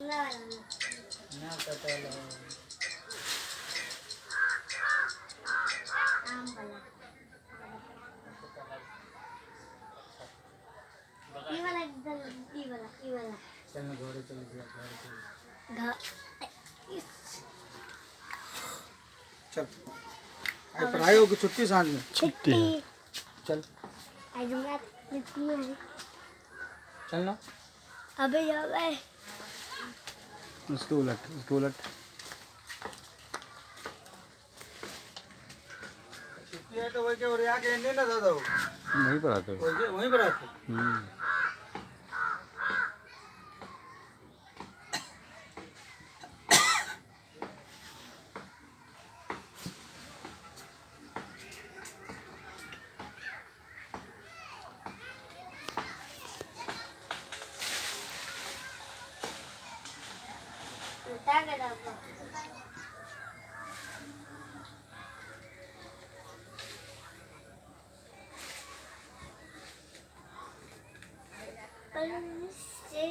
ना पता लगा आम वाला ये वाला इधर ये वाला चल मैं घोड़े चल गया घर चल आई पढ़ाई होगी छुट्टी सांझ में छुट्टी चल आज मैं इतनी चल ना अबे यार उसको उलट छुट्टी है तो वही के और यहाँ के नहीं ना दादा वहीं पर आते हो। वहीं पर आते उठा के रखो से